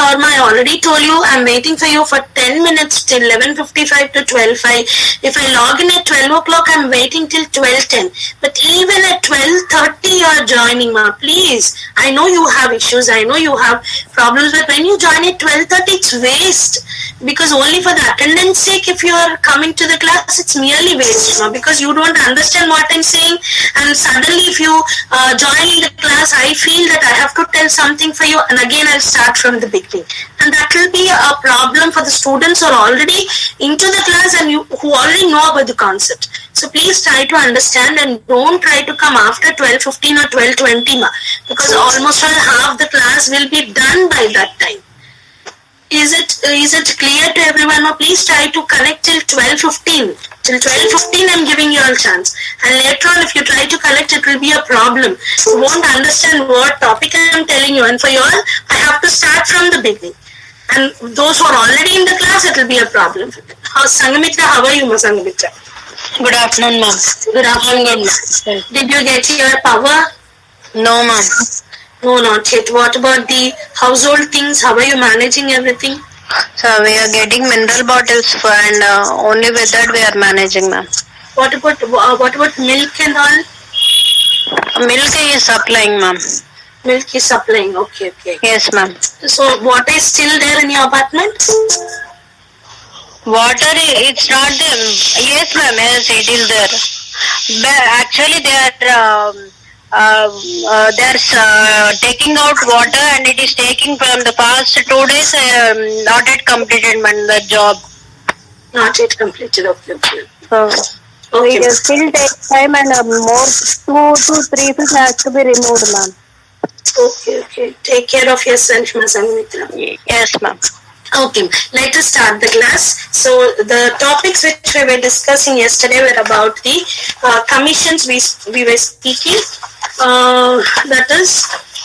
Sharma, I already told you I'm waiting for you for 10 minutes till 11:55 to 12:05. If I log in at 12 o'clock, I'm waiting till 12:10. But even at 12:30, you're joining, ma. Please. I know you have issues. I know you have problems. But when you join at 12:30, it's waste. Because only for the attendance sake, if you are coming to the class, it's merely waste, ma. Because you don't understand what I'm saying. And suddenly, if you join in the class, I feel that I have to tell something for you. And again, I'll start from the beginning. And that will be a problem for the students who are already into the class and who already know about the concept. So please try to understand and don't try to come after 12:15 or 12:20, ma, because almost half the class will be done by that time. Is it clear to everyone? Ma? Please try to connect till 12:15. Till 12:15, I'm giving you all chance. And later on, if you try to connect, it will be a problem. You won't understand what topic I'm telling you. And for you all, I have to start from the beginning. And those who are already in the class, it will be a problem. Sangamitra, how are you, ma Sangamitra? Good afternoon, ma'am. Good afternoon, ma'am. Did you get your power? No, ma'am. No, not yet. What about the household things? How are you managing everything? So we are getting mineral bottles and only with that we are managing, ma'am. What about milk and all? Milk is supplying, ma'am. Milk is supplying. Okay. Yes, ma'am. So water is still there in your apartment? Water, it's not there. Yes, ma'am. Yes, it is there. But actually, they're taking out water and it is taking from the past 2 days. Not yet completed, man, the job. Not yet completed. Okay. Okay. It still takes time and more 2 to 3 fish has to be removed, ma'am. Okay. Take care of yourself, ma Sangamitra. Yes, ma'am. Okay, let us start the class. So the topics which we were discussing yesterday were about the commissions we were speaking. That is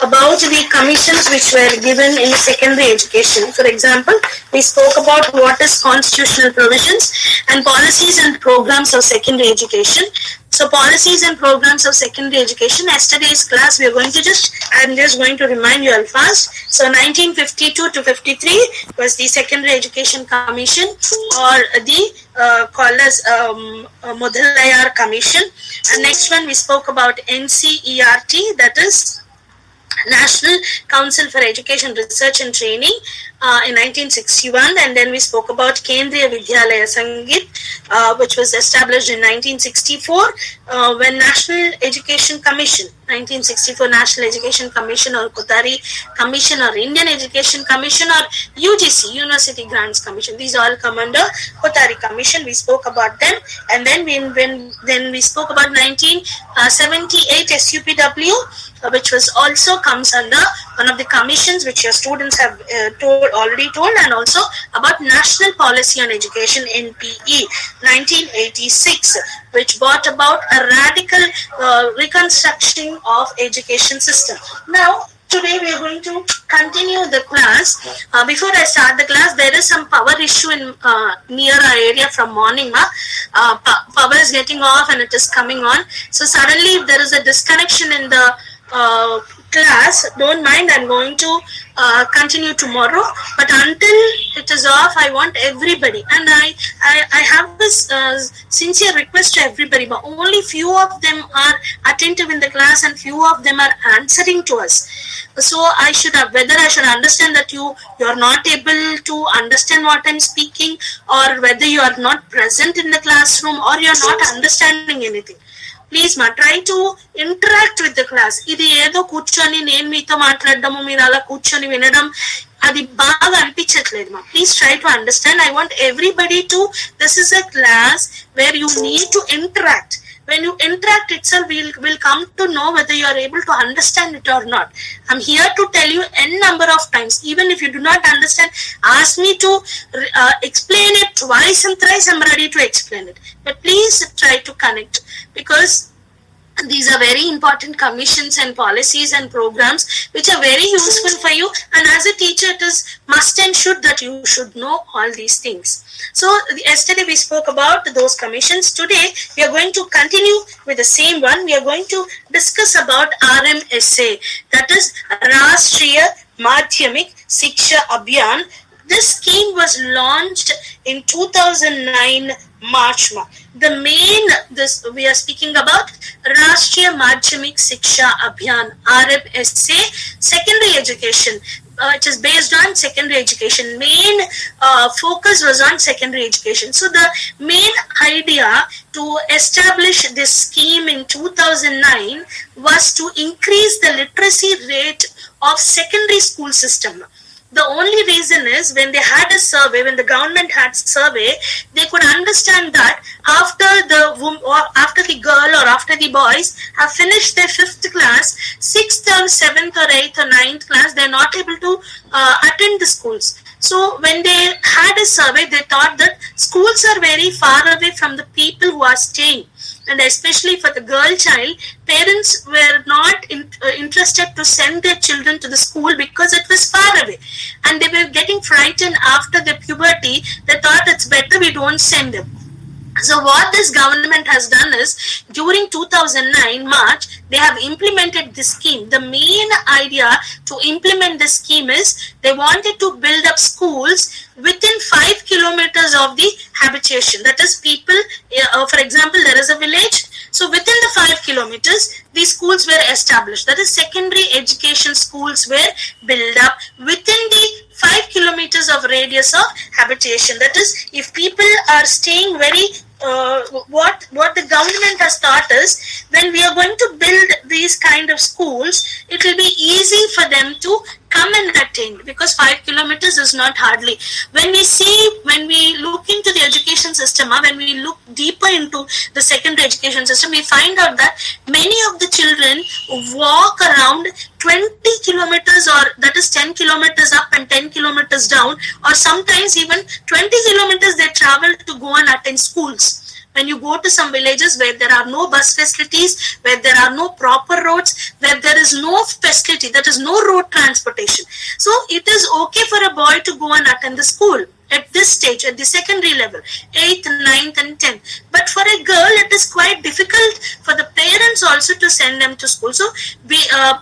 about the commissions which were given in secondary education. For example, we spoke about what is constitutional provisions and policies and programs of secondary education. So policies and programs of secondary education, yesterday's class I'm just going to remind you all fast. So 1952 to 53 was the Secondary Education Commission, or the called as Mudhalayar Commission. And next one we spoke about NCERT, that is National Council for Education Research and Training in 1961, and then we spoke about Kendriya Vidyalaya Sangit, which was established in 1964 when National Education Commission, 1964 National Education Commission, or Kothari Commission, or Indian Education Commission, or UGC, University Grants Commission. These all come under Kothari Commission. We spoke about them, and then we spoke about 1978 SUPW, which was also comes under one of the commissions which your students have already told, and also about National Policy on Education, NPE, 1986, which brought about a radical reconstruction of education system. Now, today we are going to continue the class. Before I start the class, there is some power issue in near our area from morning. Power is getting off and it is coming on. So suddenly if there is a disconnection in the class, don't mind, I'm going to continue tomorrow, but until it is off, I want everybody, and I have this sincere request to everybody, but only few of them are attentive in the class and few of them are answering to us. So I should understand that you are not able to understand what I'm speaking, or whether you are not present in the classroom, or you are not understanding anything. Please ma, try to interact with the class. Idi edo kuchoni nenu meeto maatladdamu meer ala kuchoni vinadam adi baga anpichatledu ma. Please try to understand. I want everybody to, this is a class where you need to interact. When you interact itself, we'll come to know whether you are able to understand it or not. I'm here to tell you n number of times. Even if you do not understand, ask me to explain it twice and thrice. I'm ready to explain it. But please try to connect, because These are very important commissions and policies and programs which are very useful for you, and as a teacher it is must and should that you should know all these things. So yesterday we spoke about those commissions. Today we are going to continue with the same one. We are going to discuss about RMSA, that is Rashtriya Madhyamik Shiksha Abhiyan. This scheme was launched in 2009 March. The main, this we are speaking about Rashtriya Madhyamik Shiksha Abhiyan, RMSA, secondary education. It is based on secondary education. Main focus was on secondary education. So the main idea to establish this scheme in 2009 was to increase the literacy rate of secondary school system. The only reason is when they had a survey, when the government had survey, they could understand that after the girl or after the boys have finished their 5th class, 6th or 7th or 8th or 9th class, they are not able to attend the schools. So when they had a survey, they thought that schools are very far away from the people who are staying. And especially for the girl child, parents were not interested to send their children to the school because it was far away. And they were getting frightened after the puberty. They thought it's better we don't send them. So what this government has done is, during 2009 March, they have implemented this scheme. The main idea to implement this scheme is they wanted to build up schools within 5 kilometers of the habitation. That is, people, for example, there is a village. So within the 5 kilometers, these schools were established. That is, secondary education schools were built up within the 5 kilometers of radius of habitation. That is, if people are staying very what the government has thought is, when we are going to build these kind of schools, it will be easy for them to come and attend, because 5 kilometers is not hardly. When we look into the education system, when we look deeper into the secondary education system, we find out that many of the children walk around 20 kilometers, or that is 10 kilometers up and 10 kilometers down, or sometimes even 20 kilometers they travel to go and attend schools. When you go to some villages where there are no bus facilities, where there are no proper roads, where there is no facility, that is no road transportation. So it is okay for a boy to go and attend the school at this stage, at the secondary level, 8th, 9th and 10th. But for a girl, it is quite difficult for the parents also to send them to school. So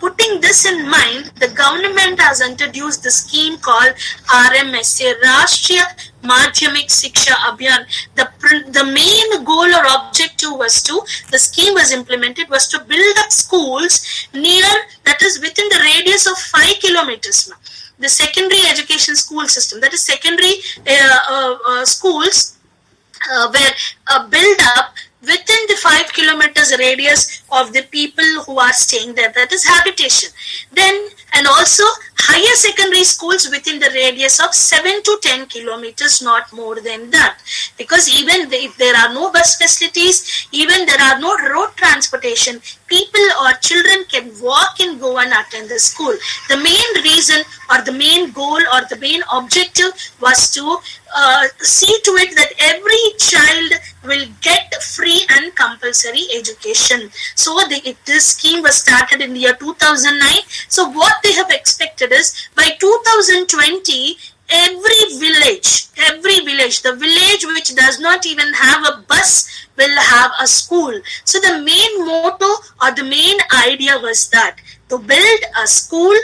putting this in mind, the government has introduced the scheme called RMSA, Rashtriya Madhyamik Shiksha Abhiyan. The main goal or objective was the scheme was implemented was to build up schools near, that is within the radius of 5 kilometers. The secondary education school system, that is secondary schools were built up within the 5 kilometers radius of the people who are staying there, that is habitation. Then, and also higher secondary schools within the radius of 7 to 10 kilometers, not more than that. Because even if there are no bus facilities, even there are no road transportation, people or children can walk and go and attend the school. The main reason or the main goal or the main objective was to see to it that every child will get free and compulsory education. So this scheme was started in the year 2009. So what they have expected is, by 2020, every village, the village which does not even have a bus will have a school. So the main motto or the main idea was that to build a school,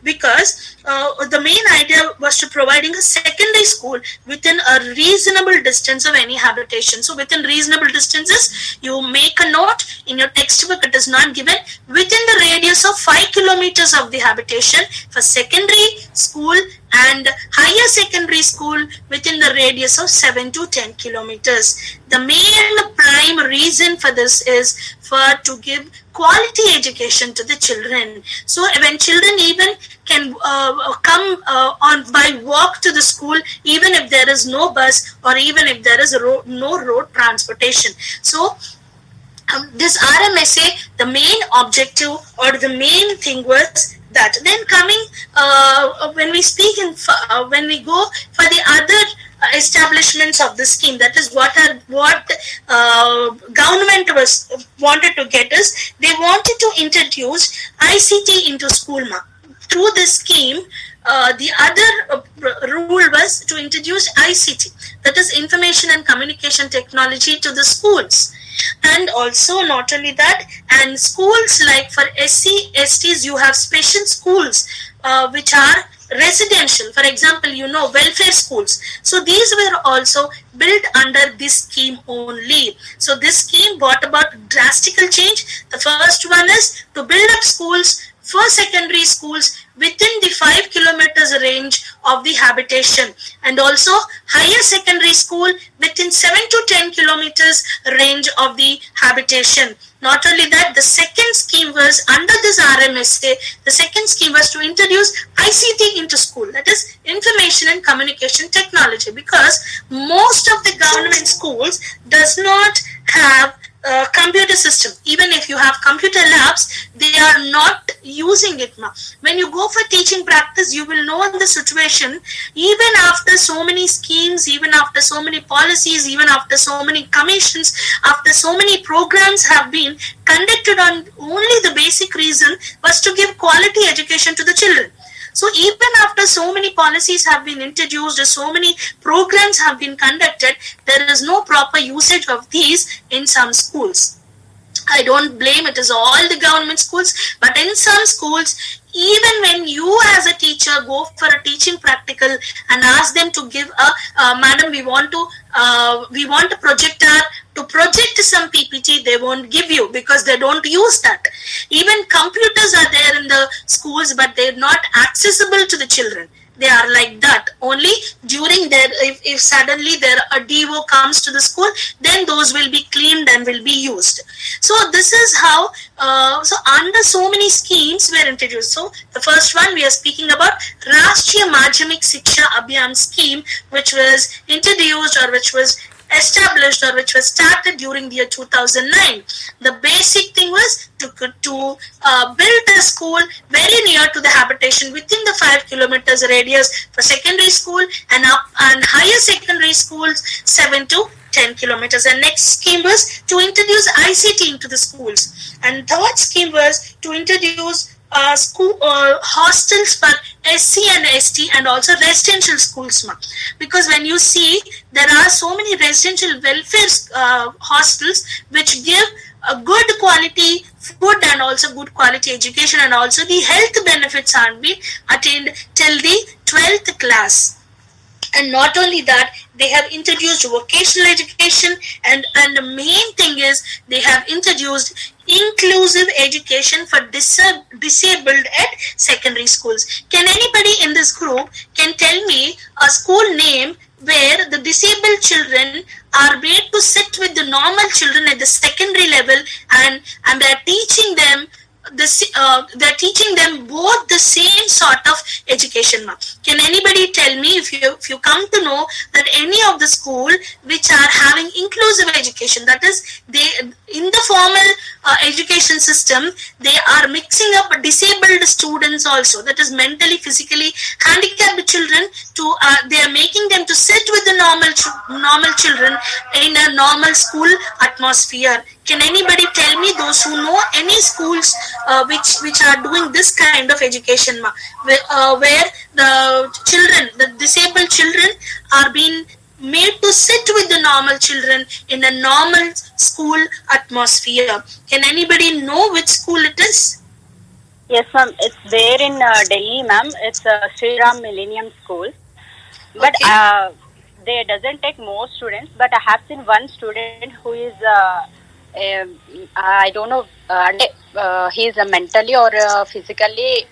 because the main idea was to providing a secondary school within a reasonable distance of any habitation. So within reasonable distances, you make a note in your textbook, it is not given, within the radius of 5 kilometers of the habitation for secondary school, and higher secondary school within the radius of 7 to 10 kilometers. The main prime reason for this is to give quality education to the children. So when children even can come on by walk to the school, even if there is no bus or even if there is no road transportation. So this RMSA, the main objective or the main thing was that. Then coming when we speak when we go for the other establishments of the scheme. That is what government was wanted to get is they wanted to introduce ICT into school. Through this scheme, the other rule was to introduce ICT, that is information and communication technology, to the schools. And also not only that, and schools like for SC, STs, you have special schools which are residential, for example, welfare schools. So these were also built under this scheme only. So this scheme brought about drastical change. The first one is to build up schools for secondary schools within the 5 kilometers range of the habitation, and also higher secondary school within 7 to 10 kilometers range of the habitation. Not only that, the second scheme was under this RMSA, the second scheme was to introduce ICT into school, that is information and communication technology, because most of the government schools does not have computer system. Even if you have computer labs, they are not using it. When you go for teaching practice, you will know the situation. Even after so many schemes, even after so many policies, even after so many commissions, after so many programs have been conducted, on only the basic reason was to give quality education to the children. So even after so many policies have been introduced, so many programs have been conducted, there is no proper usage of these in some schools. I don't blame it is all the government schools, but in some schools, even when you as a teacher go for a teaching practical and ask them to give madam, we want a projector to project some PPT, they won't give you because they don't use that. Even computers are there in the schools, but they're not accessible to the children. They are like that. Only during their, if suddenly a DO comes to the school, then those will be cleaned and will be used. So this is how, so under so many schemes were introduced. So the first one we are speaking about Rashtriya Madhyamik Shiksha Abhiyan scheme, which was introduced or which was established or which was started during the year 2009. The basic thing was to build a school very near to the habitation within the 5 kilometers radius for secondary school, and higher secondary schools 7 to 10 kilometers. And next scheme was to introduce ICT into the schools. And third scheme was to introduce school hostels for SC and ST and also residential schools. Because when you see, there are so many residential welfare hostels which give a good quality food and also good quality education, and also the health benefits are being attained till the 12th class. And not only that, they have introduced vocational education, and the main thing is they have introduced inclusive education for disabled at secondary schools. Can anybody in this group can tell me a school name where the disabled children are made to sit with the normal children at the secondary level, and they're teaching them they're teaching them both the same sort of education? Can anybody tell me if you come to know that any of the school which are having inclusive education, that is they in the formal education system, they are mixing up disabled students also, that is mentally physically handicapped children, to they are making them to sit with the normal children in a normal school atmosphere. Can anybody tell me those who know any schools which are doing this kind of education, where the disabled children are being made to sit with the normal children in a normal school atmosphere? Can anybody know which school it is? Yes, ma'am. It's there in Delhi, ma'am. It's Sri Ram Millennium School. But Okay. they doesn't take more students. But I have seen one student who is I don't know. He is mentally or physically.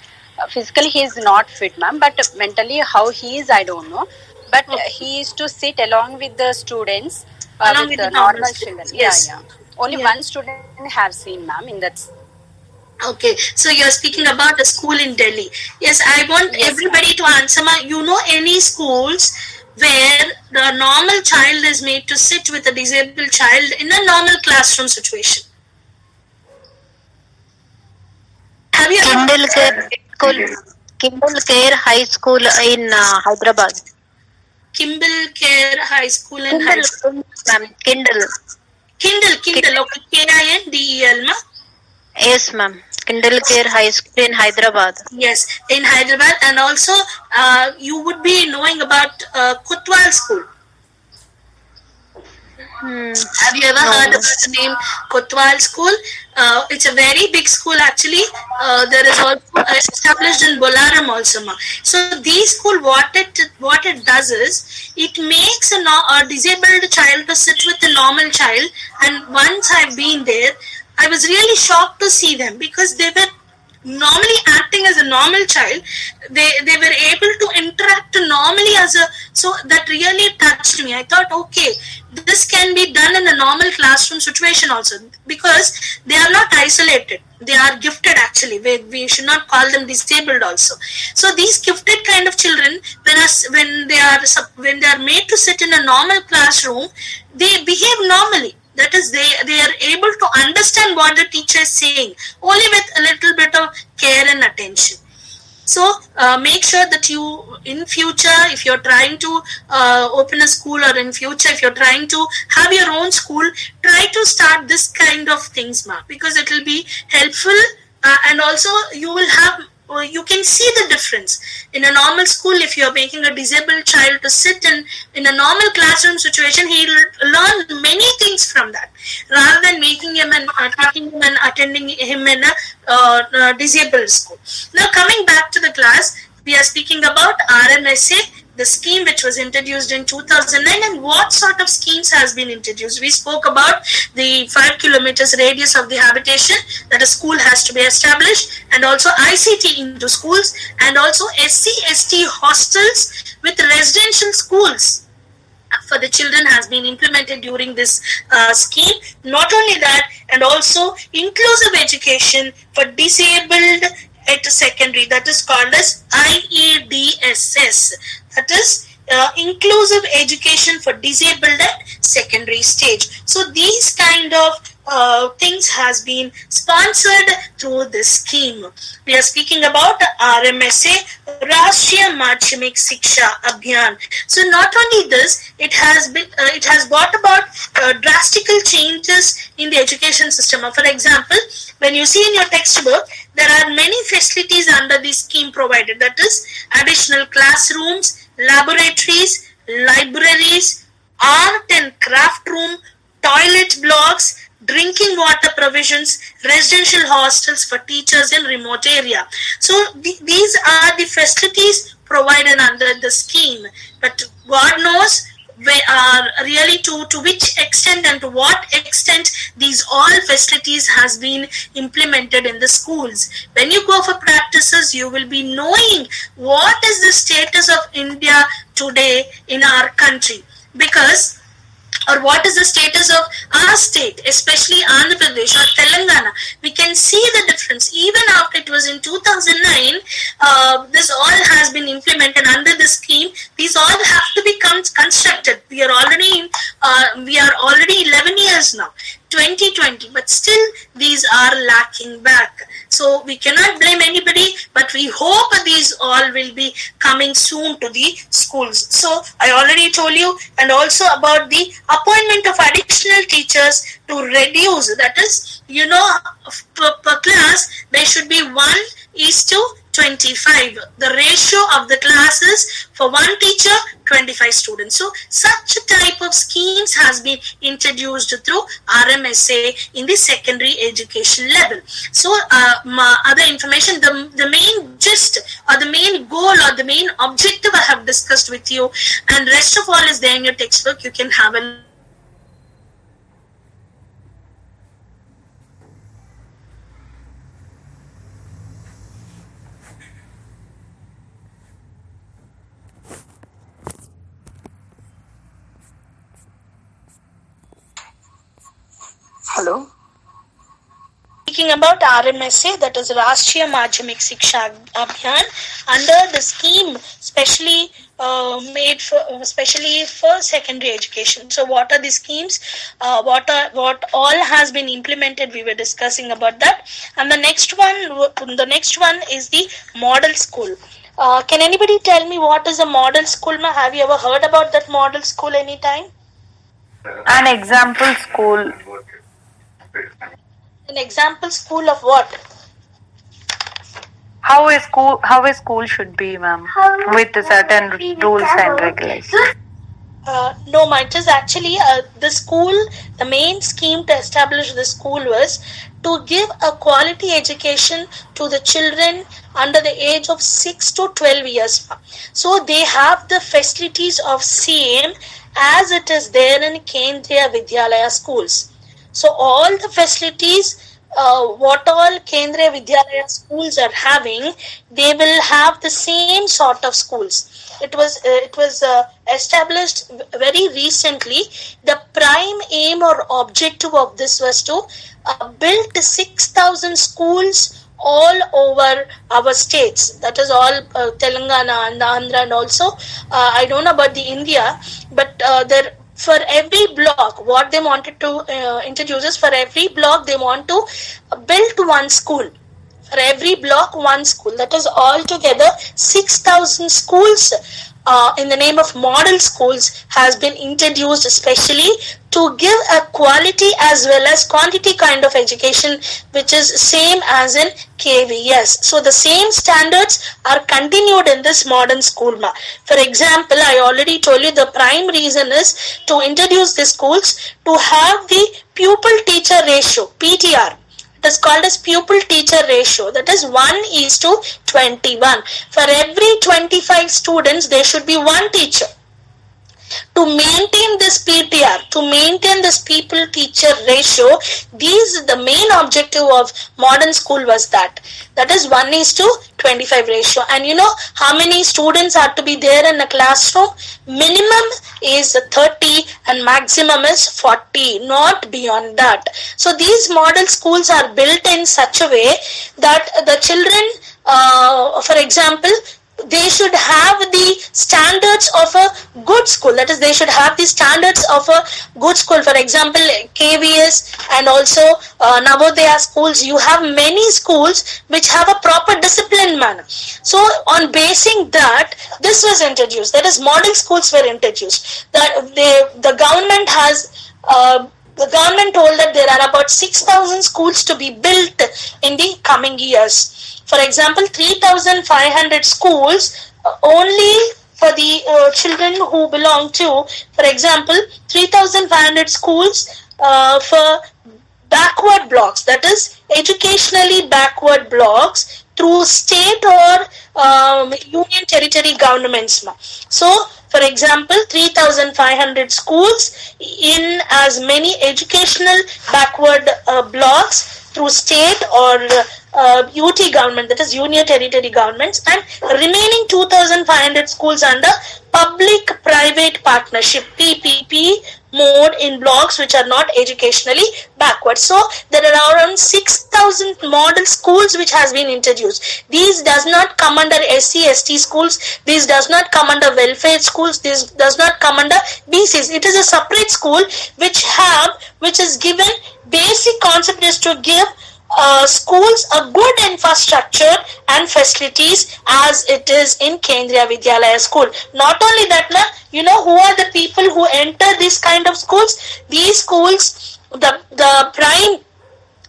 Physically, he is not fit, ma'am. But mentally, how he is, I don't know. But he is to sit along with the students, Along with with the the normal normal students, children. yes. Yeah. Only Yeah. one student have seen, ma'am, in that. Okay, so you're speaking about a school in Delhi. Yes, I want Yes, everybody to answer. You know any schools where the normal child is made to sit with a disabled child in a normal classroom situation? Have you ever? Kindle Care School, Kindle Care High School in Hyderabad. Kimball Care High School and High School. Ma'am, Kindle. Kindle, okay, Kindel, ma? Yes, ma'am. Kindle Care High School in Hyderabad. Yes, in Hyderabad, and also you would be knowing about Kotwal School. Have you ever heard about the name Kotwal School? It's a very big school actually. There is also established in Bolaram also. So these school, what it does is it makes a disabled child to sit with a normal child. And once I've been there, I was really shocked to see them because they were normally acting as a normal child. They were able to interact normally so that really touched me. I thought, okay, this can be done in a normal classroom situation also, because they are not isolated, they are gifted actually. We should not call them disabled also. So these gifted kind of children, when they are made to sit in a normal classroom, they behave normally. That is, they are able to understand what the teacher is saying, only with a little bit of care and attention. So make sure that you, in future, if you're trying to open a school, or in future if you're trying to have your own school, try to start this kind of things, because it will be helpful, and also you can see the difference. In a normal school, if you're making a disabled child to sit in a normal classroom situation, he'll learn many things from that, rather than making him and attending him in a disabled school. Now coming back to the class, we are speaking about RMSA, the scheme which was introduced in 2009, and what sort of schemes has been introduced. We spoke about the 5 kilometers radius of the habitation that a school has to be established, and also ICT into schools, and also SC/ST hostels with residential schools for the children has been implemented during this scheme. Not only that, and also inclusive education for disabled at secondary, that is called as IEDSS, that is inclusive education for disabled at secondary stage. So these kind of things has been sponsored through this scheme. We are speaking about RMSA, Rashtriya Madhyamik Shiksha Abhiyan. So not only this, it has brought about drastical changes in the education system. For example, when you see in your textbook, there are many facilities under this scheme provided. That is, additional classrooms, laboratories, libraries, art and craft room, toilet blocks, drinking water provisions, residential hostels for teachers in remote area. So these are the facilities provided under the scheme. But God knows really to which extent and to what extent these all facilities has been implemented in the schools. When you go for practices, you will be knowing what is the status of India today in our country, because or what is the status of our state, especially Andhra Pradesh or Telangana. We can see the difference. Even after it was in 2009, this all has been implemented under the scheme. These all have to be constructed. We are already 11 years now, 2020, but still these are lacking back. So we cannot blame anybody, but we hope these all will be coming soon to the schools. So I already told you, and also about the appointment of additional teachers to reduce, that is, per class there should be 1:25. The ratio of the classes for one teacher, 25 students. So such type of schemes has been introduced through RMSA in the secondary education level. So other information, the main gist or the main goal or the main objective I have discussed with you, and rest of all is there in your textbook. You can have a Hello. Speaking about RMSA, that is Rashtriya Madhyamik Shiksha Abhiyan, under the scheme specially made especially for secondary education. So what are the schemes? What all has been implemented? We were discussing about that. And the next one is the model school. Can anybody tell me what is a model school, ma? Have you ever heard about that model school anytime? An example school. An example school of what? How a school should be, ma'am, with certain rules and regulations. No, ma, it is actually the school, the main scheme to establish the school was to give a quality education to the children under the age of 6 to 12 years. So they have the facilities of same as it is there in Kendriya Vidyalaya schools. So all the facilities, what all Kendriya Vidyalaya schools are having, they will have the same sort of schools. It was established very recently. The prime aim or objective of this was to build 6,000 schools all over our states. That is all Telangana and Andhra, and also I don't know about the India, but there. For every block, what they wanted to introduce is, for every block they want to build one school. For every block, one school. That is altogether 6,000 schools in the name of model schools has been introduced, especially to give a quality as well as quantity kind of education, which is same as in KVS. So the same standards are continued in this modern school. For example, I already told you the prime reason is to introduce the schools to have the pupil teacher ratio, PTR. It is called as pupil teacher ratio, that is 1:21. For every 25 students there should be one teacher. To maintain this PTR, to maintain this pupil teacher ratio, the main objective of modern school was that is 1:25 ratio. And you know how many students are to be there in a classroom? Minimum is 30 and maximum is 40, not beyond that. So these model schools are built in such a way that the children, for example, they should have the standards of a good school. That is, they should have the standards of a good school. For example, KVS and also Navodaya schools, you have many schools which have a proper discipline manner. So on basing that, this was introduced. That is, model schools were introduced. The government has the government told that there are about 6,000 schools to be built in the coming years. For example, 3,500 schools only for the children who belong to, for example, 3,500 schools for backward blocks, that is educationally backward blocks through state or union territory governments. So, for example, 3,500 schools in as many educational backward blocks through state or UT government, that is union territory governments, and remaining 2,500 schools under public-private partnership (PPP) mode in blocks which are not educationally backward. So there are around 6,000 model schools which has been introduced. These does not come under SC/ST schools. These does not come under welfare schools. This does not come under BCs. It is a separate school which is given basic concept is to give schools a good infrastructure and facilities as it is in Kendriya Vidyalaya school. Not only that, you know who are the people who enter these kind of schools? These schools, the prime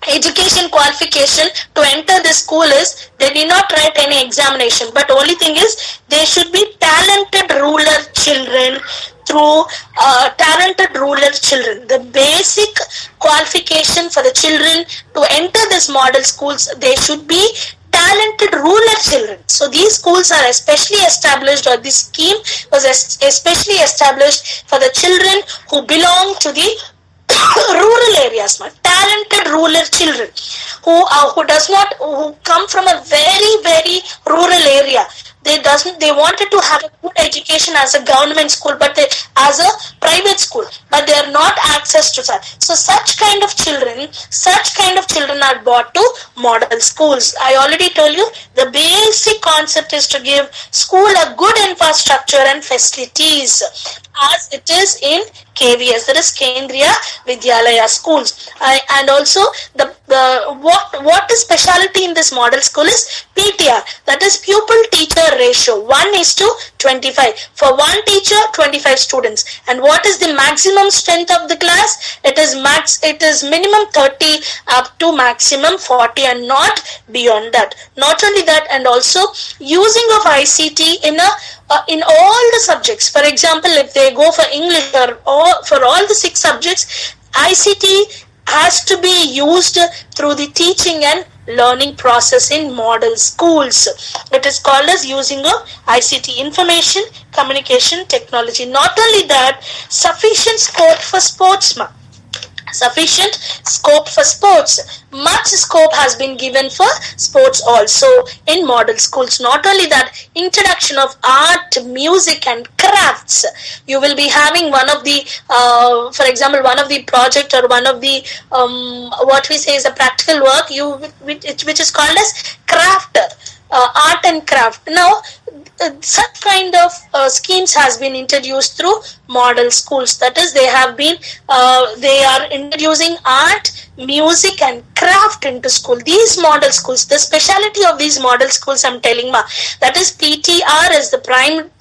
education qualification to enter the school is they need not write any examination, but only thing is they should be talented rural children through talented rural children. The basic qualification for the children to enter this model schools, they should be talented rural children. So these schools are especially established, or this scheme was especially established for the children who belong to the rural areas, talented rural children who come from a very, very rural area. They wanted to have a good education as a government school, but as a private school, but they are not access to that. So such kind of children are brought to model schools. I already told you the basic concept is to give school a good infrastructure and facilities as it is in KVS, that is Kendriya Vidyalaya schools. And also what is speciality in this model school is PTR, that is pupil teacher ratio 1:25. For one teacher, 25 students. And what is the maximum strength of the class? It is minimum 30 up to maximum 40 and not beyond that. Not only that, and also using of ICT in all the subjects. For example, if they go for English or for all the 6 subjects, ICT has to be used through the teaching and learning process in model schools. It is called as using of ICT, information communication technology. Not only that, sufficient scope for sports. Much scope has been given for sports also in model schools. Not only that, introduction of art, music and crafts. You will be having one of the for example, one of the project or one of the what we say is a practical work which is called as crafter. Art and craft. Now such kind of schemes has been introduced through model schools. That is, they are introducing art, music and craft into school. These model schools, the speciality of these model schools, I'm telling that is PTR is the prime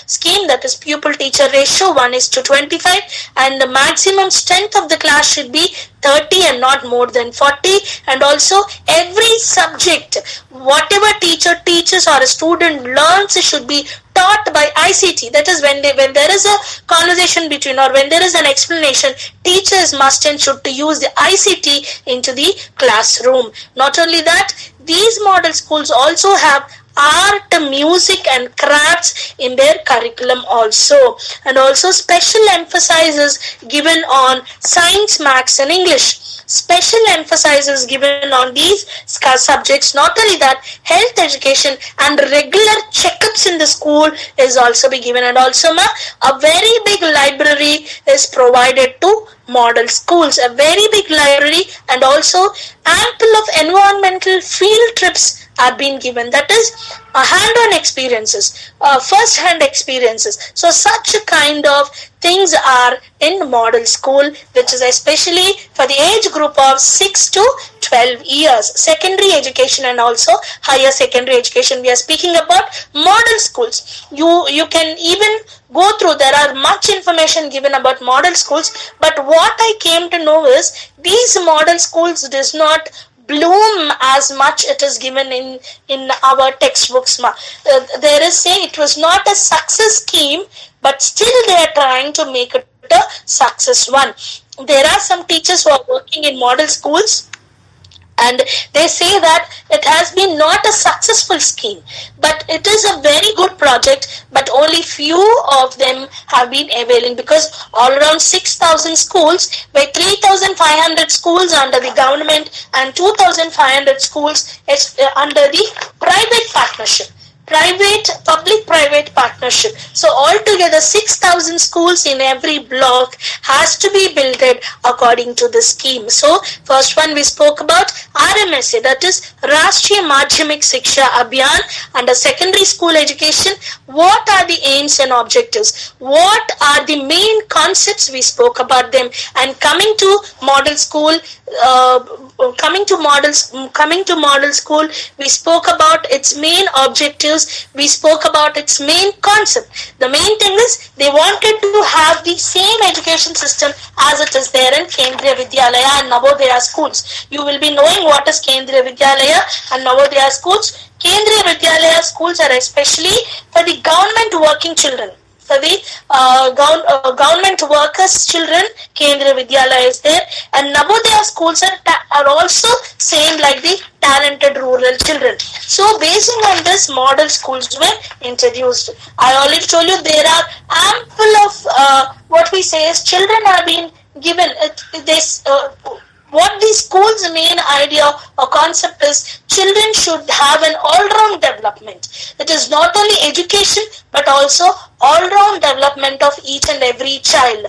scheme, that is pupil teacher ratio 1:25, and the maximum strength of the class should be 30 and not more than 40. And also every subject, whatever teacher teaches or a student learns, should be taught by ICT. That is, when there is a conversation between or when there is an explanation, teachers must and should to use the ICT into the classroom. Not only that, these model schools also have art, music and crafts in their curriculum also. And also special emphasis given on science, maths and English. Special emphasis given on these subjects. Not only that, health education and regular checkups in the school is also be given. And also a very big library is provided to model schools. A very big library, and also ample of environmental field trips are being given. That is hand-on experiences, first-hand experiences. So such a kind of things are in model school, which is especially for the age group of 6 to 12 years. Secondary education and also higher secondary education. We are speaking about model schools. You can even go through, there are much information given about model schools, but what I came to know is these model schools does not bloom as much it is given in our textbooks. There is saying it was not a success scheme, but still they are trying to make it a success one. There are some teachers who are working in model schools, and they say that it has been not a successful scheme, but it is a very good project, but only few of them have been availing, because all around 6,000 schools, by 3,500 schools under the government and 2,500 schools under the private partnership. Public-private partnership. So altogether 6,000 schools in every block has to be built according to the scheme. So first one we spoke about RMSA, that is Rashtriya Madhyamik Shiksha Abhiyan, under secondary school education. What are the aims and objectives? What are the main concepts? We spoke about them. And coming to model school, coming to model school, we spoke about its main objectives. We spoke about its main concept. The main thing is they wanted to have the same education system as it is there in Kendriya Vidyalaya and Navodaya schools. You will be knowing what is Kendriya Vidyalaya and Navodaya schools. Kendriya Vidyalaya schools are especially for the government working children. For the government workers' children, Kendriya Vidyalaya is there, and Navodaya schools are also same like the talented rural children. So, basing on this, model schools were introduced. I already told you there are ample of what we say is children are being given. what the school's main idea or concept is, children should have an all-round development. It is not only education but also all-round development of each and every child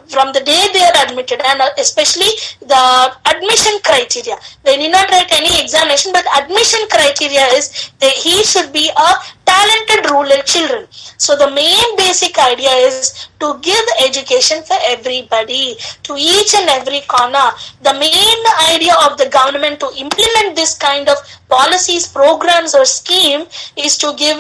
from the day they are admitted, and especially the admission criteria. They need not write any examination, but admission criteria is he should be a talented rural children. So the main basic idea is to give education for everybody, to each and every corner. The main idea of the government to implement this kind of policies, programs or scheme is to give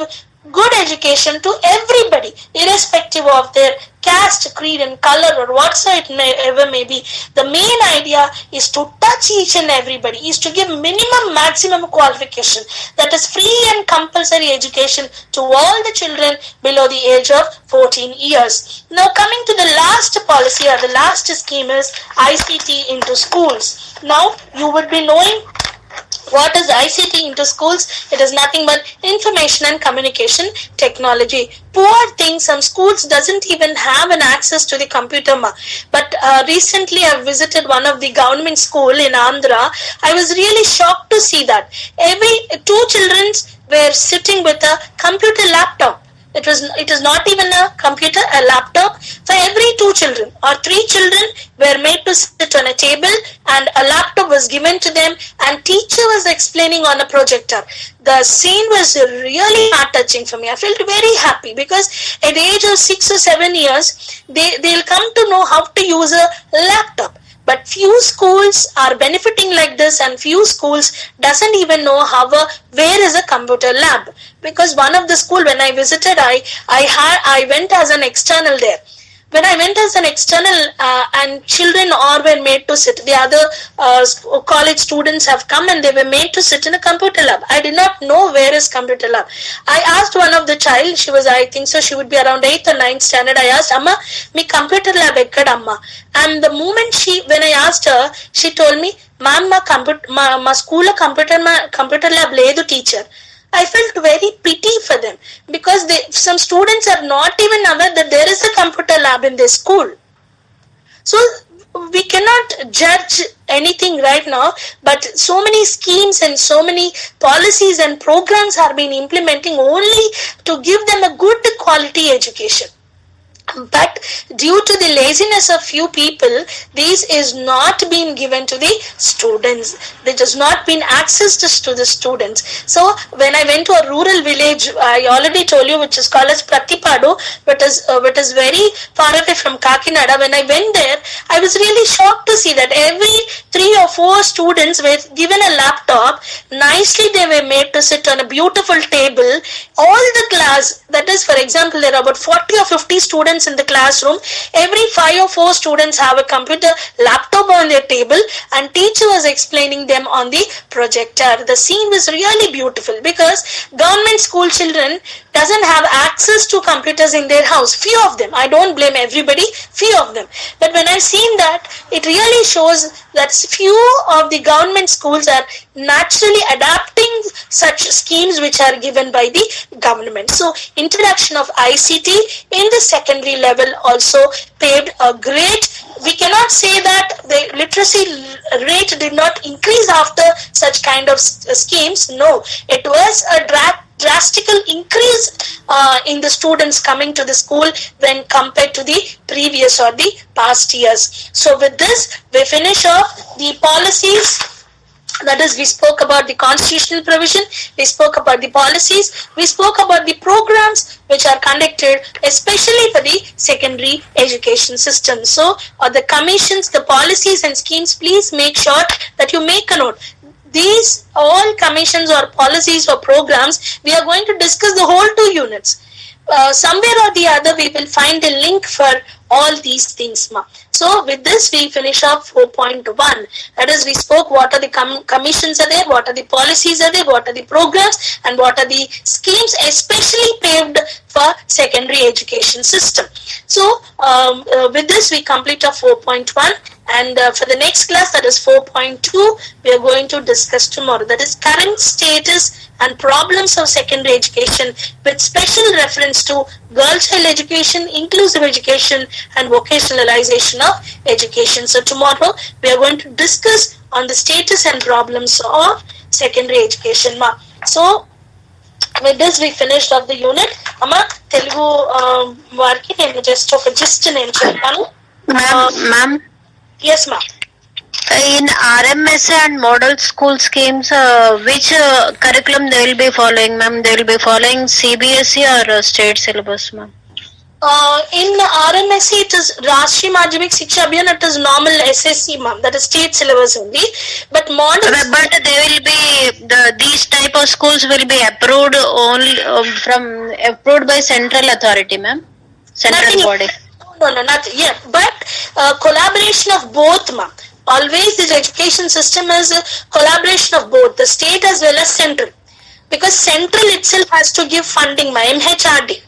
good education to everybody, irrespective of their caste, creed and color or whatsoever may be. The main idea is to touch each and everybody, is to give minimum maximum qualification, that is free and compulsory education to all the children below the age of 14 years. Now coming to the last policy or the last scheme is ICT into schools. Now you would be knowing what is ICT into schools? It is nothing but information and communication technology. Poor thing, some schools doesn't even have an access to the computer. But recently I visited one of the government school in Andhra. I was really shocked to see that every 2 children were sitting with a computer laptop. It is not even a computer, a laptop. For every 2 children or 3 children were made to sit on a table and a laptop was given to them and teacher was explaining on a projector. The scene was really heart-touching for me. I felt very happy because at the age of 6 or 7 years, they'll come to know how to use a laptop. But few schools are benefiting like this, and few schools doesn't even know where is a computer lab. Because one of the school, when I visited, I went as an external there. When I went as an external and children were made to sit, the other college students have come and they were made to sit in a computer lab. I did not know where is computer lab. I asked one of the child, she was, I think so, she would be around 8th or 9th standard. I asked, Amma, me computer lab ekkada Amma? And the moment when I asked her, she told me, ma'am, ma school computer lab ledu teacher. I felt very pity for them because some students are not even aware that there is a computer lab in their school. So we cannot judge anything right now, but so many schemes and so many policies and programs are being implementing only to give them a good quality education. But due to the laziness of few people, this is not being given to the students. There has not been access to the students. So when I went to a rural village, I already told you, which is called as Pratipadu, which is very far away from Kakinada. When I went there, I was really shocked to see that every 3 or 4 students were given a laptop. Nicely they were made to sit on a beautiful table. All the class, that is, for example, there are about 40 or 50 students in the classroom. Every 5 or 4 students have a computer laptop on their table and teacher was explaining them on the projector. The scene was really beautiful because government school children doesn't have access to computers in their house. Few of them. I don't blame everybody. Few of them. But when I've seen that, it really shows that few of the government schools are naturally adapting such schemes which are given by the government. So introduction of ICT in the secondary level also paved a great, we cannot say that the literacy rate did not increase after such kind of schemes. No, it was a drastical increase in the students coming to the school when compared to the previous or the past years. So with this, we finish off the policies. That is, we spoke about the constitutional provision, we spoke about the policies, we spoke about the programs which are conducted especially for the secondary education system. So, the commissions, the policies and schemes, please make sure that you make a note. These all commissions or policies or programs, we are going to discuss the whole 2 units. Somewhere or the other, we will find a link for all these things. So with this, we finish up 4.1. That is, we spoke what are the commissions are there, what are the policies are there, what are the programs, and what are the schemes especially paved for secondary education system. So with this we complete our 4.1, and for the next class, that is 4.2, we are going to discuss tomorrow, that is current status and problems of secondary education with special reference to girl child education, inclusive education and vocationalization of education. So tomorrow we are going to discuss on the status and problems of secondary education. So with this we finished off the unit. Amma Telugu variki nenu just oka gist nenu cheppanu. Ma'am. Yes, ma'am. In RMS and model school schemes, which curriculum they will be following, ma'am? They will be following CBSE or state syllabus, ma'am? In RMS, it is Rashtriya Madhyamik Shiksha Abhiyan, it is normal SSC, ma'am. That is state syllabus only. But model. But they will be these type of schools will be approved only approved by central authority, ma'am. Central body. No, nothing. Yeah, but collaboration of both, ma'am. Always this education system is a collaboration of both the state as well as central, because central itself has to give funding, my MHRD,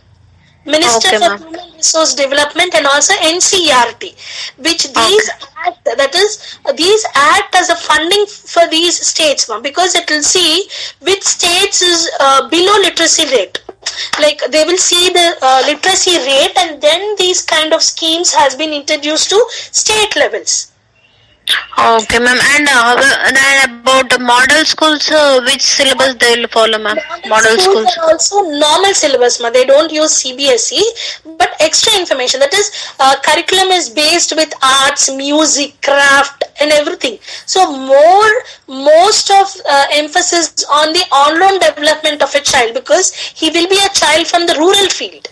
Minister for Human Resource Development, and also NCERT, which these these act as a funding for these states, ma'am, because it will see which states is below literacy rate. Like they will see the literacy rate, and then these kind of schemes has been introduced to state levels. Okay, ma'am. And about the model schools, which syllabus they will follow, ma'am? Model schools are also normal syllabus, ma'am. They don't use CBSE, but extra information. That is, curriculum is based with arts, music, craft, and everything. So most of emphasis on the all-round development of a child, because he will be a child from the rural field,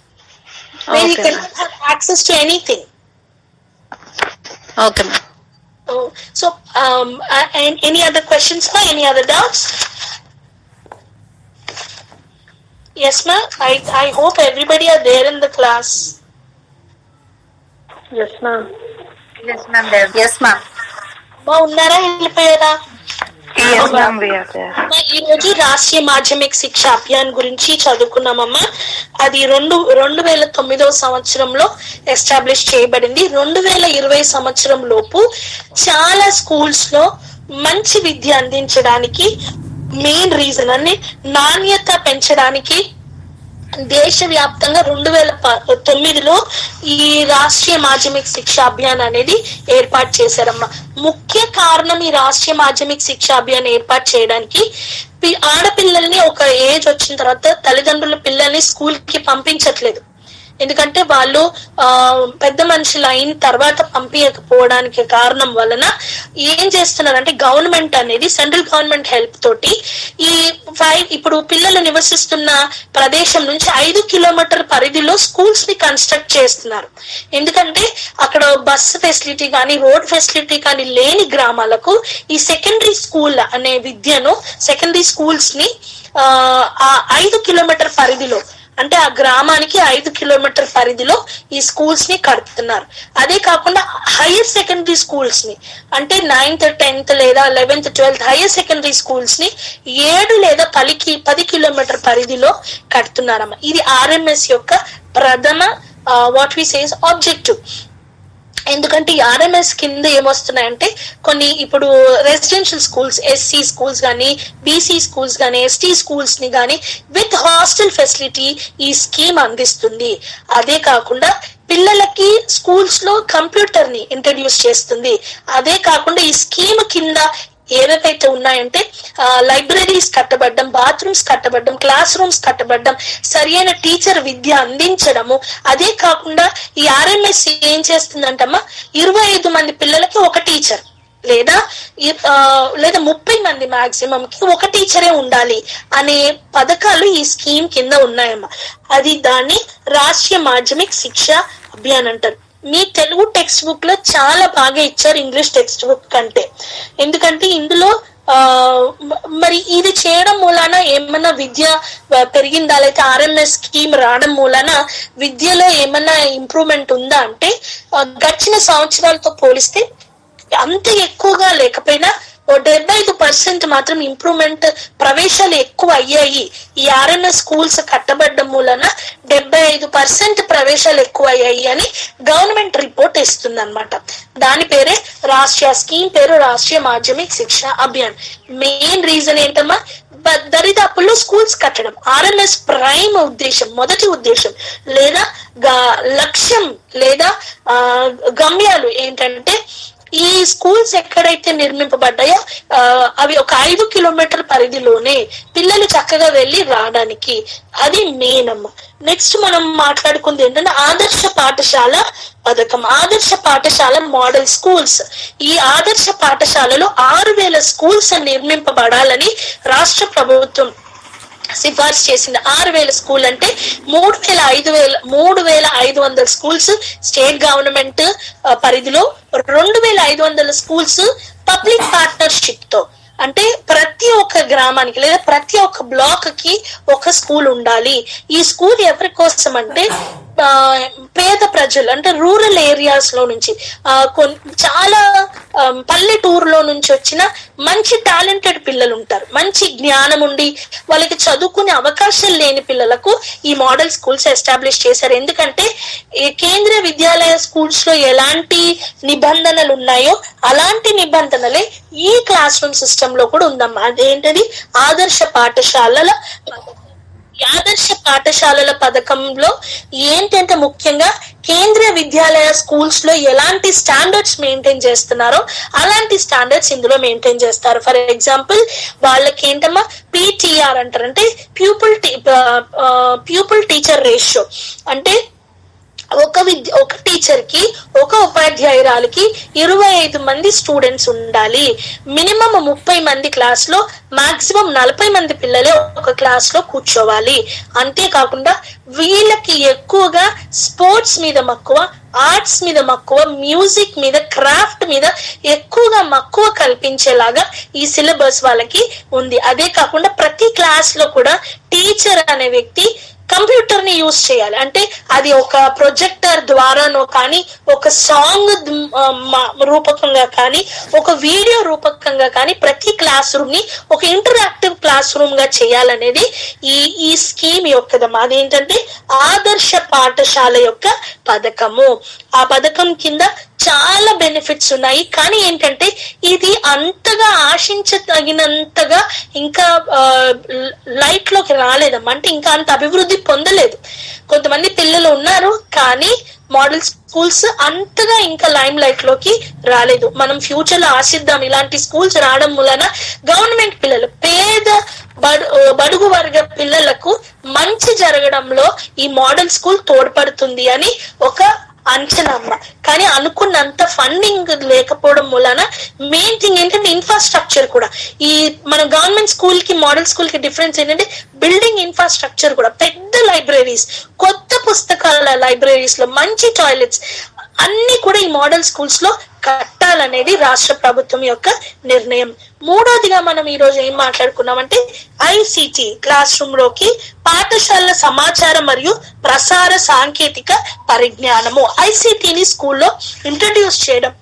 where he cannot have access to anything. Okay, ma'am. So, and any other questions, ma'am? Any other doubts? Yes, ma'am. I hope everybody are there in the class. Yes, ma'am. Yes, ma'am. Yes, ma'am. Ma unnara hellipoyara? Yes, ma'am, we are there. ఈ రోజు రాష్ట్రీయ మాధ్యమిక శిక్ష అభియాన్ గురించి చదువుకున్నామమ్మా. అది 2009 సంవత్సరంలో establish చేయబడింది. 2020 సంవత్సరం లోపు చాలా స్కూల్స్ లో మంచి విద్య అందించడానికి మెయిన్ రీజన్ అని నాణ్యత పెంచడానికి దేశవ్యాప్తంగా 2009లో ఈ రాష్ట్రీయ మాధ్యమిక శిక్ష అభియాన్ అనేది ఏర్పాటు చేశారమ్మా. ముఖ్య కారణం ఈ రాష్ట్రీయ మాధ్యమిక శిక్ష అభియాన్ ఏర్పాటు చేయడానికి, ఆడపిల్లల్ని ఒక ఏజ్ వచ్చిన తర్వాత తల్లిదండ్రుల పిల్లల్ని స్కూల్ కి పంపించట్లేదు. ఎందుకంటే వాళ్ళు పెద్ద మనుషులు అయిన తర్వాత పంపించకపోవడానికి కారణం వలన ఏం చేస్తున్నారంటే గవర్నమెంట్ అనేది సెంట్రల్ గవర్నమెంట్ హెల్ప్ తోటి ఇప్పుడు పిల్లలు నివసిస్తున్న ప్రదేశం నుంచి 5 కిలోమీటర్ పరిధిలో స్కూల్స్ ని కన్స్ట్రక్ట్ చేస్తున్నారు. ఎందుకంటే అక్కడ బస్సు ఫెసిలిటీ కానీ రోడ్ ఫెసిలిటీ కానీ లేని గ్రామాలకు ఈ సెకండరీ స్కూల్ అనే విద్యను, సెకండరీ స్కూల్స్ ని 5 కిలోమీటర్ పరిధిలో, అంటే ఆ గ్రామానికి 5 కిలోమీటర్ పరిధిలో ఈ స్కూల్స్ ని కడుతున్నారు. అదే కాకుండా హైయర్ సెకండరీ స్కూల్స్ ని, అంటే 9th 10th లేదా 11th 12th higher secondary schools ని 7 లేదా 10 కిలోమీటర్ పరిధిలో కడుతున్నారమ్మా. ఇది ఆర్ఎంఎస్ యొక్క ప్రథమ వాట్ వి సేస్ ఆబ్జెక్టివ్. ఎందుకంటే ఈ ఆర్ఎంఎస్ కింద ఏమొస్తున్నాయంటే కొన్ని ఇప్పుడు రెసిడెన్షియల్ స్కూల్స్, ఎస్సీ స్కూల్స్ కానీ, బీసీ స్కూల్స్ కానీ, ఎస్టీ స్కూల్స్ ని కానీ విత్ హాస్టల్ ఫెసిలిటీ ఈ స్కీమ్ అందిస్తుంది. అదే కాకుండా పిల్లలకి స్కూల్స్ లో కంప్యూటర్ ని ఇంట్రడ్యూస్ చేస్తుంది. అదే కాకుండా ఈ స్కీమ్ కింద ఏవైతే ఉన్నాయంటే లైబ్రరీస్ కట్టబడ్డం, బాత్రూమ్స్ కట్టబడ్డం, క్లాస్ రూమ్స్ కట్టబడ్డం, సరి అయిన టీచర్ విద్య అందించడము. అదే కాకుండా ఈ ఆర్ఎంఎస్ ఏం చేస్తుందంటమ్మా, 25 మంది పిల్లలకి ఒక టీచర్ లేదా 30 మంది మాక్సిమం కి ఒక టీచరే ఉండాలి అనే పథకాలు ఈ స్కీమ్ కింద ఉన్నాయమ్మా. అది దాన్ని రాష్ట్రీయ మాధ్యమిక శిక్ష అభియాన్ అంటారు. మీ తెలుగు టెక్స్ట్ బుక్ లో చాలా బాగా ఇచ్చారు ఇంగ్లీష్ టెక్స్ట్ బుక్ కంటే. ఎందుకంటే ఇందులో మరి ఇది చేయడం మూలాన ఏమన్నా విద్య పెరిగిందా, లేకపోతే ఆర్ఎంఎస్ స్కీమ్ రావడం మూలాన విద్యలో ఏమన్నా ఇంప్రూవ్మెంట్ ఉందా అంటే గడిచిన సంవత్సరాలతో పోలిస్తే అంత ఎక్కువగా లేకపోయినా 75% మాత్రం ఇంప్రూవ్మెంట్ ప్రవేశాలు ఎక్కువ అయ్యాయి. ఈ ఆర్ఎంఎస్ స్కూల్స్ కట్టబడ్డం మూలన 75% ప్రవేశాలు ఎక్కువ అయ్యాయి అని గవర్నమెంట్ రిపోర్ట్ ఇస్తుంది అనమాట. దాని పేరే రాష్ట్రీయ స్కీమ్ పేరు రాష్ట్రీయ మాధ్యమిక్ శిక్ష అభియాన్. మెయిన్ రీజన్ ఏంటమ్మా, దరిదాపుల్లో స్కూల్స్ కట్టడం. ఆర్ఎంఎస్ ప్రైమ్ ఉద్దేశం, మొదటి ఉద్దేశం లేదా లక్ష్యం లేదా గమ్యాలు ఏంటంటే ఈ స్కూల్స్ ఎక్కడైతే నిర్మింపబడ్డాయో అవి ఒక 5 కిలోమీటర్ పరిధిలోనే పిల్లలు చక్కగా వెళ్ళి రావడానికి. అది మెయిన్ అమ్మ. నెక్స్ట్ మనం మాట్లాడుకుంది ఏంటంటే ఆదర్శ పాఠశాల పథకం. ఆదర్శ పాఠశాల మోడల్ స్కూల్స్. ఈ ఆదర్శ పాఠశాలలో 6,000 స్కూల్స్ నిర్మింపబడాలని రాష్ట్ర ప్రభుత్వం సిఫార్సు చేసింది. 6,000 స్కూల్ అంటే 3,500 స్కూల్స్ స్టేట్ గవర్నమెంట్ పరిధిలో, 2,500 స్కూల్స్ పబ్లిక్ పార్ట్నర్షిప్ తో. అంటే ప్రతి ఒక్క గ్రామానికి లేదా ప్రతి ఒక్క బ్లాక్ కి ఒక స్కూల్ ఉండాలి. ఈ స్కూల్ ఎవరి కోసం అంటే పేద ప్రజలు, అంటే రూరల్ ఏరియాస్ లో నుంచి చాలా పల్లెటూరులో నుంచి వచ్చిన మంచి టాలెంటెడ్ పిల్లలు ఉంటారు. మంచి జ్ఞానం ఉండి వాళ్ళకి చదువుకునే అవకాశాలు లేని పిల్లలకు ఈ మోడల్ స్కూల్స్ ఎస్టాబ్లిష్ చేశారు. ఎందుకంటే కేంద్రీయ విద్యాలయ స్కూల్స్ లో ఎలాంటి నిబంధనలు ఉన్నాయో అలాంటి నిబంధనలే ఈ క్లాస్ రూమ్ సిస్టమ్ లో కూడా ఉందమ్మా. అదేంటది ఆదర్శ పాఠశాలల పథకంలో ఏంటంటే ముఖ్యంగా కేంద్రీయ విద్యాలయ స్కూల్స్ లో ఎలాంటి స్టాండర్డ్స్ మెయింటైన్ చేస్తున్నారో అలాంటి స్టాండర్డ్స్ ఇందులో మెయింటైన్ చేస్తారు. ఫర్ ఎగ్జాంపుల్ వాళ్ళకి ఏంటమ్మా పిటిఆర్ అంటారు, అంటే ప్యూపుల్ టీచర్ రేషియో. అంటే ఒక టీచర్ కి ఒక ఉపాధ్యాయురాలకి 25 మంది స్టూడెంట్స్ ఉండాలి. మినిమం 30 మంది క్లాస్ లో, మాక్సిమం 40 మంది పిల్లలే ఒక క్లాస్ లో కూర్చోవాలి. అంతేకాకుండా వీళ్ళకి ఎక్కువగా స్పోర్ట్స్ మీద మక్కువ, ఆర్ట్స్ మీద మక్కువ, మ్యూజిక్ మీద, క్రాఫ్ట్ మీద ఎక్కువగా మక్కువ కల్పించేలాగా ఈ సిలబస్ వాళ్ళకి ఉంది. అదే కాకుండా ప్రతి క్లాస్ లో కూడా టీచర్ అనే వ్యక్తి కంప్యూటర్ ని యూజ్ చేయాలి. అంటే అది ఒక ప్రొజెక్టర్ ద్వారానో కానీ, ఒక సాంగ్ రూపకంగా కానీ, ఒక వీడియో రూపకంగా కానీ ప్రతి క్లాస్ రూమ్ ని ఒక ఇంటరాక్టివ్ క్లాస్ రూమ్ గా చేయాలనేది ఈ స్కీమ్ యొక్కదమ్మా. అదేంటంటే ఆదర్శ పాఠశాల యొక్క పథకము. ఆ పథకం కింద చాలా బెనిఫిట్స్ ఉన్నాయి. కానీ ఏంటంటే ఇది అంతగా ఆశించదగినంతగా ఇంకా లైట్ లోకి రాలేదమ్మా. అంటే ఇంకా అంత అభివృద్ధి పొందలేదు. కొంతమంది పిల్లలు ఉన్నారు కానీ మోడల్ స్కూల్స్ అంతగా ఇంకా లైమ్ లైట్ లోకి రాలేదు. మనం ఫ్యూచర్ లో ఆశిద్దాం ఇలాంటి స్కూల్స్ రావడం వలన గవర్నమెంట్ పిల్లలు, పేద బడుగు వర్గ పిల్లలకు మంచి జరగడంలో ఈ మోడల్ స్కూల్ తోడ్పడుతుంది అని ఒక అంచనా అమ్మ. కానీ అనుకున్నంత ఫండింగ్ లేకపోవడం వలన మెయిన్ థింగ్ ఏంటంటే ఇన్ఫ్రాస్ట్రక్చర్ కూడా. ఈ మన గవర్నమెంట్ స్కూల్ కి మోడల్ స్కూల్ కి డిఫరెన్స్ ఏంటంటే బిల్డింగ్ ఇన్ఫ్రాస్ట్రక్చర్ కూడా, పెద్ద లైబ్రరీస్, కొత్త పుస్తకాల లైబ్రరీస్ లో మంచి టాయిలెట్స్ అన్ని కూడా ఈ మోడల్ స్కూల్స్ లో కట్టాలనేది రాష్ట్ర ప్రభుత్వం యొక్క నిర్ణయం. మూడోదిగా మనం ఈ రోజు ఏం మాట్లాడుకున్నామంటే ఐసిటి క్లాస్ రూమ్ లోకి పాఠశాలల సమాచారం మరియు ప్రసార సాంకేతిక పరిజ్ఞానము, ఐసిటిని స్కూల్లో ఇంట్రడ్యూస్ చేయడం.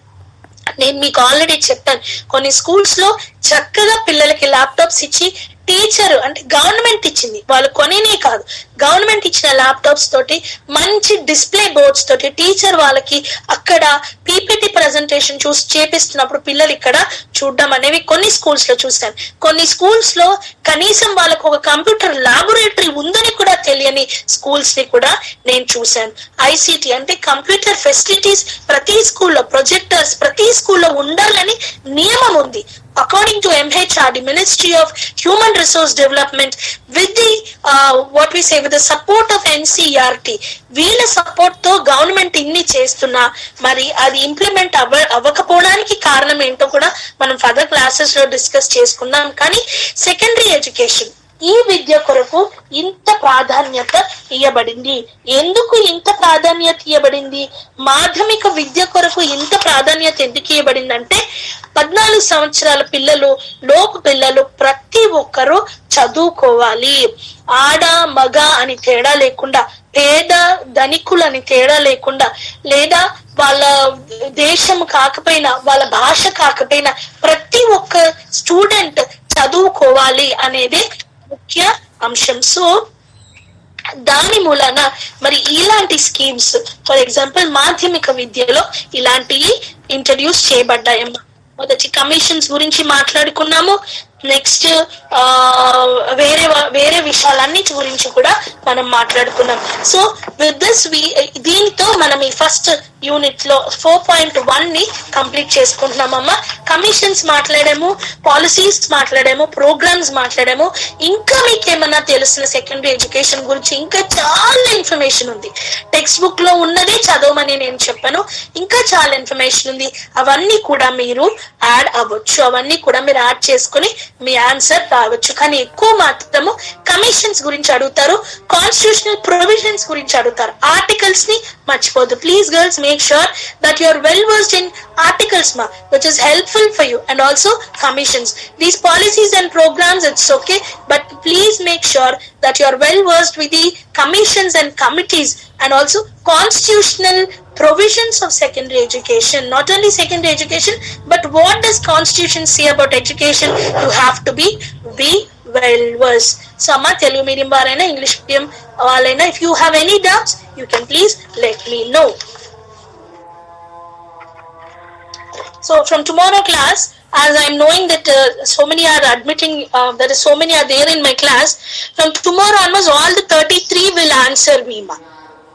నేను మీకు ఆల్రెడీ చెప్పాను, కొన్ని స్కూల్స్ లో చక్కగా పిల్లలకి ల్యాప్టాప్స్ ఇచ్చి టీచర్, అంటే గవర్నమెంట్ ఇచ్చింది, వాళ్ళు కొనేనే కాదు, గవర్నమెంట్ ఇచ్చిన ల్యాప్టాప్స్ తోటి మంచి డిస్ప్లే బోర్డ్స్ తోటి టీచర్ వాళ్ళకి అక్కడ పీపీటీ ప్రెజెంటేషన్ చేపిస్తున్నప్పుడు పిల్లలు ఇక్కడ చూడడం అనేవి కొన్ని స్కూల్స్ లో చూశాను. కొన్ని స్కూల్స్ లో కనీసం వాళ్ళకు ఒక కంప్యూటర్ ల్యాబొరేటరీ ఉందని కూడా తెలియని స్కూల్స్ ని కూడా నేను చూశాను. ఐసిటి అంటే కంప్యూటర్ ఫెసిలిటీస్ ప్రతి స్కూల్లో, ప్రొజెక్టర్స్ ప్రతి స్కూల్లో ఉండాలని నియమం ఉంది. According to MHRD, Ministry of Human Resource Development, with the with the support of NCERT, వీళ్ళ సపోర్ట్ తో గవర్నమెంట్ ఇన్ని చేస్తున్నా మరి అది ఇంప్లిమెంట్ అవ్వకపోవడానికి కారణం ఏంటో కూడా మనం ఫర్దర్ క్లాసెస్ లో డిస్కస్ చేసుకుందాం. కానీ సెకండరీ ఎడ్యుకేషన్, ఈ విద్య కొరకు ఇంత ప్రాధాన్యత ఇవ్వబడింది. ఎందుకు ఇంత ప్రాధాన్యత ఇవ్వబడింది? మాధ్యమిక విద్య కొరకు ఇంత ప్రాధాన్యత ఎందుకు ఇవ్వబడింది అంటే 14 సంవత్సరాల పిల్లలు లోపు పిల్లలు ప్రతి ఒక్కరూ చదువుకోవాలి. ఆడ మగ అని తేడా లేకుండా, పేద ధనికులని తేడా లేకుండా, లేదా వాళ్ళ దేశం కాకపోయినా, వాళ్ళ భాష కాకపోయినా ప్రతి ఒక్క స్టూడెంట్ చదువుకోవాలి అనేది ముఖ్య అంశం. సో దాని మూలన మరి ఇలాంటి స్కీమ్స్, ఫర్ ఎగ్జాంపుల్ మాధ్యమిక విద్యలో ఇలాంటివి ఇంట్రడ్యూస్ చేయబడ్డాయమ్మా. మొదటి కమిషన్స్ గురించి మాట్లాడుకున్నాము. నెక్స్ట్ వేరే వేరే విషయాలన్నిటి గురించి కూడా మనం మాట్లాడుకున్నాం. సో విత్ దిస్ దీంతో మనం ఈ ఫస్ట్ యూనిట్ లో 4.1 ని కంప్లీట్ చేసుకుంటున్నామమ్మా. కమిషన్స్ మాట్లాడాము, పాలసీస్ మాట్లాడాము, ప్రోగ్రామ్స్ మాట్లాడాము. ఇంకా మీకు ఏమన్నా తెలిసిన సెకండరీ ఎడ్యుకేషన్ గురించి ఇంకా చాలా ఇన్ఫర్మేషన్ ఉంది. టెక్స్ట్ బుక్ లో ఉన్నదే చదవమని నేను చెప్పాను, ఇంకా చాలా ఇన్ఫర్మేషన్ ఉంది. అవన్నీ కూడా మీరు యాడ్ అవ్వచ్చు, అవన్నీ కూడా మీరు యాడ్ చేసుకుని మీ ఆన్సర్ రావచ్చు. కానీ ఎక్కువ మాత్రము కమిషన్స్ గురించి అడుగుతారు, కాన్స్టిట్యూషనల్ ప్రొవిజన్స్ గురించి అడుగుతారు. ఆర్టికల్స్ ని మర్చిపోదు. Please girls, make sure that you are well versed in articles ma, which is helpful for you, and also commissions. These policies and programs, it's okay, but please make sure that you are well versed with the commissions and committees, and also constitutional provisions of secondary education. Not only secondary education, but what does constitution say about education? You have to be well versed. So amma Telugu medium varaina, English medium valaina, if you have any doubts, you can please let me know. So from tomorrow class, as I'm knowing that so many are admitting, that is so many are there in my class, from tomorrow onwards all the 33 will answer me ma.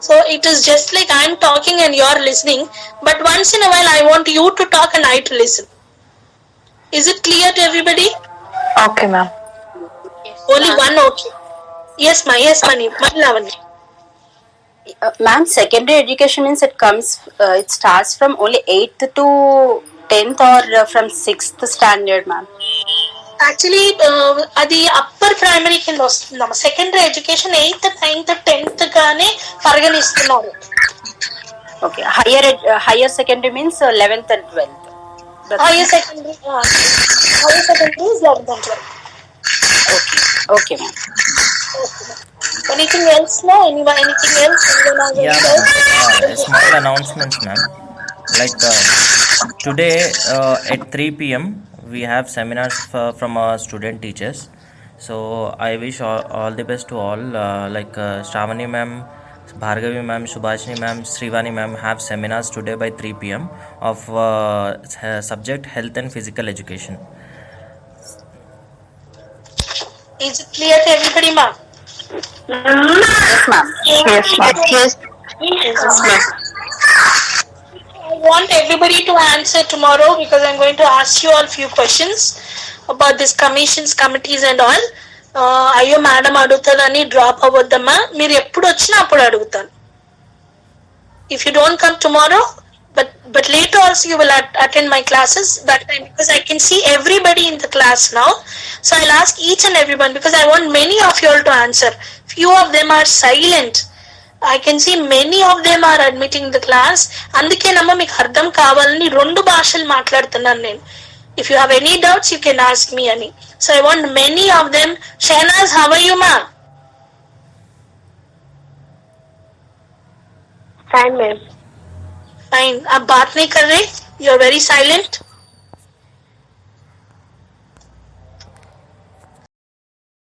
So it is just like I'm talking and you're listening, but once in a while I want you to talk and I to listen. Is it clear to everybody? Okay, ma'am. Only one okay. Yes ma, Lavanya. Ma'am, secondary education means it starts from only 8th to 10th or from 6th standard, ma'am? Actually, అది upper primary కింద వస్తుందమ్మా. Secondary education 8th, 9th, 10th గానే పరిగణిస్తున్నారు. Okay, higher secondary means 11th and 12th. Higher secondary is 11th and 12th. Okay, ma'am. Anything else now? Anything else? A small announcements, ma'am. Like today at 3 p.m. we have seminars from our student teachers. So I wish all the best to all. Like Shravani ma'am, Bhargavi ma'am, Subhashini ma'am, Srivani ma'am have seminars today by 3 p.m. of subject health and physical education. Is it clear to everybody, ma'am? Yes, ma'am. Yes, ma'am. Yes, ma'am. I want everybody to answer tomorrow because I'm going to ask you all few questions about this commissions, committees and all. అయ్యో madam అడుగుతానని drop అవ్వద్దమ్మా. మీరు ఎప్పుడు వచ్చినా అప్పుడు అడుగుతాను. If you don't come tomorrow, but later also you will attend my classes that time, because I can see everybody in the class now. So I'll ask each and everyone because I want many of you all to answer. Few of them are silent. I can see many of them are admitting the class. అందుకేనమ్మా మీకు అర్థం కావాలని 2 భాషలు మాట్లాడుతున్నాను నేను. If you have any doubts, you can ask me ani. So I want many of them. Shahnaz, how are you, ma? Fine, ma'am. Fine. आप बात नहीं कर रहे? You are very silent.